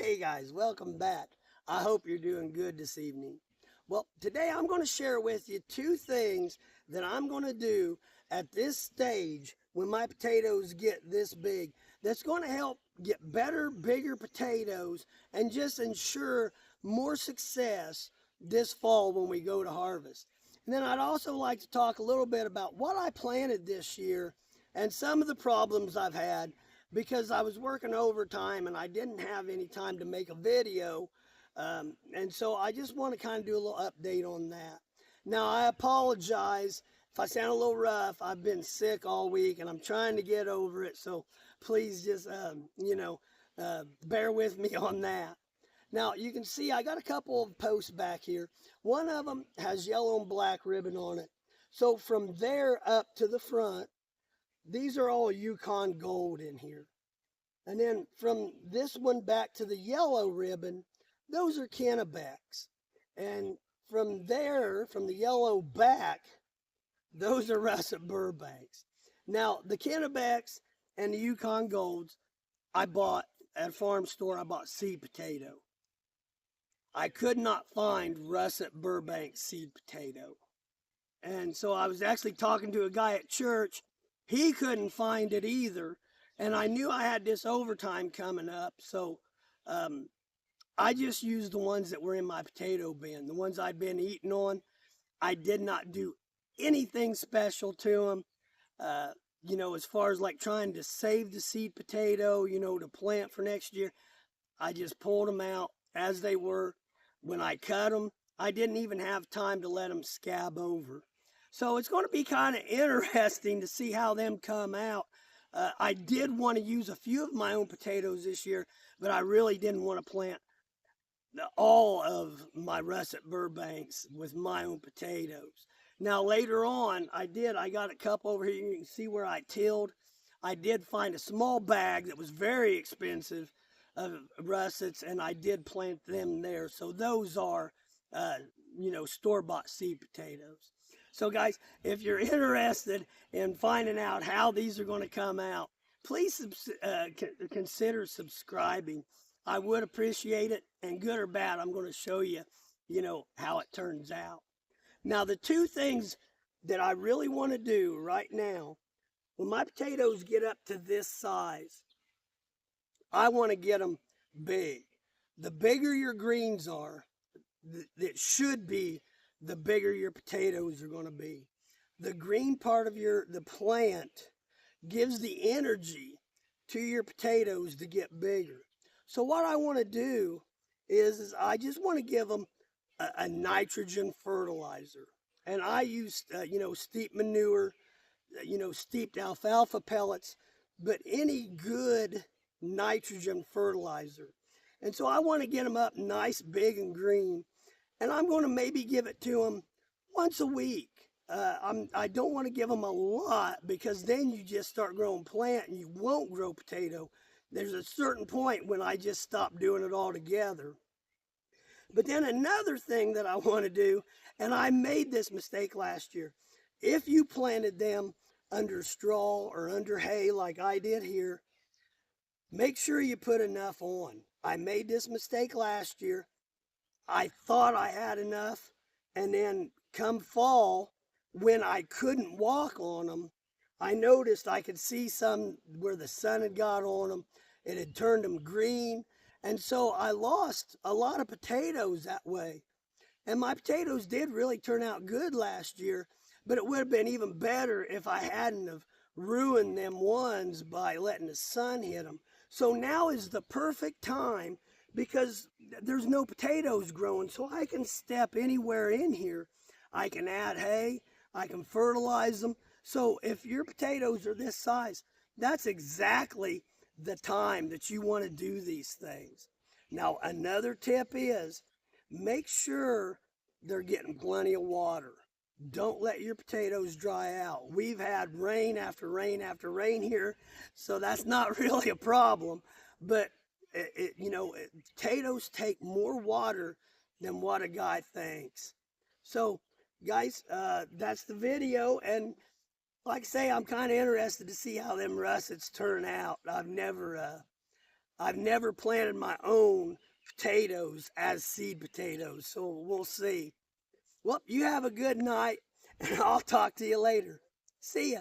Hey guys, welcome back. I hope you're doing good this evening. Well, today I'm going to share with you two things that I'm going to do at this stage when my potatoes get this big that's going to help get better, bigger potatoes and just ensure more success this fall when we go to harvest. And then I'd also like to talk a little bit about what I planted this year and some of the problems I've had because I was working overtime and I didn't have any time to make a video. And so I just want to kind of do a little update on that. Now, I apologize if I sound a little rough. I've been sick all week and I'm trying to get over it. So please just, bear with me on that. Now, you can see I got a couple of posts back here. One of them has yellow and black ribbon on it. So from there up to the front, these are all Yukon gold in here. And then from this one back to the yellow ribbon, those are Kennebecks. And from there, from the yellow back, those are Russet Burbanks. Now, the Kennebecks and the Yukon golds, I bought at a farm store, I bought seed potato. I could not find Russet Burbank seed potato. And so I was actually talking to a guy at church. He couldn't find it either. And I knew I had this overtime coming up. So I just used the ones that were in my potato bin, the ones I'd been eating on. I did not do anything special to them. As far as like trying to save the seed potato, to plant for next year, I just pulled them out as they were. When I cut them, I didn't even have time to let them scab over. So it's going to be kind of interesting to see how them come out. I did want to use a few of my own potatoes this year, but I really didn't want to plant all of my Russet Burbanks with my own potatoes. Now later on, I got a couple over here. You can see where I tilled. I did find a small bag that was very expensive of russets, and I did plant them there. So those are, store-bought seed potatoes. So guys, if you're interested in finding out how these are going to come out, please consider subscribing. I would appreciate it, and good or bad, I'm going to show you, how it turns out. Now, the two things that I really want to do right now, when my potatoes get up to this size, I want to get them big. The bigger your greens are, it should be the bigger your potatoes are going to be. The green part of the plant gives the energy to your potatoes to get bigger. So what I want to do is I just want to give them a nitrogen fertilizer. And I use, steep manure, steeped alfalfa pellets, but any good nitrogen fertilizer. And so I want to get them up nice, big, and green. And I'm going to maybe give it to them once a week. I don't want to give them a lot because then you just start growing plant and you won't grow potato. There's a certain point when I just stop doing it altogether. But then another thing that I want to do, and I made this mistake last year, if you planted them under straw or under hay like I did here, make sure you put enough on. I made this mistake last year. I thought I had enough, and then come fall, when I couldn't walk on them, I noticed I could see some where the sun had got on them. It had turned them green, and so I lost a lot of potatoes that way. And my potatoes did really turn out good last year, but it would have been even better if I hadn't have ruined them ones by letting the sun hit them. So now is the perfect time because there's no potatoes growing, so I can step anywhere in here. I can add hay, I can fertilize them. So if your potatoes are this size, that's exactly the time that you want to do these things. Now, another tip is make sure they're getting plenty of water. Don't let your potatoes dry out. We've had rain after rain after rain here, so that's not really a problem. But, potatoes take more water than what a guy thinks. So, guys, that's the video. And like I say, I'm kind of interested to see how them russets turn out. I've never planted my own potatoes as seed potatoes, so we'll see. Well, you have a good night, and I'll talk to you later. See ya.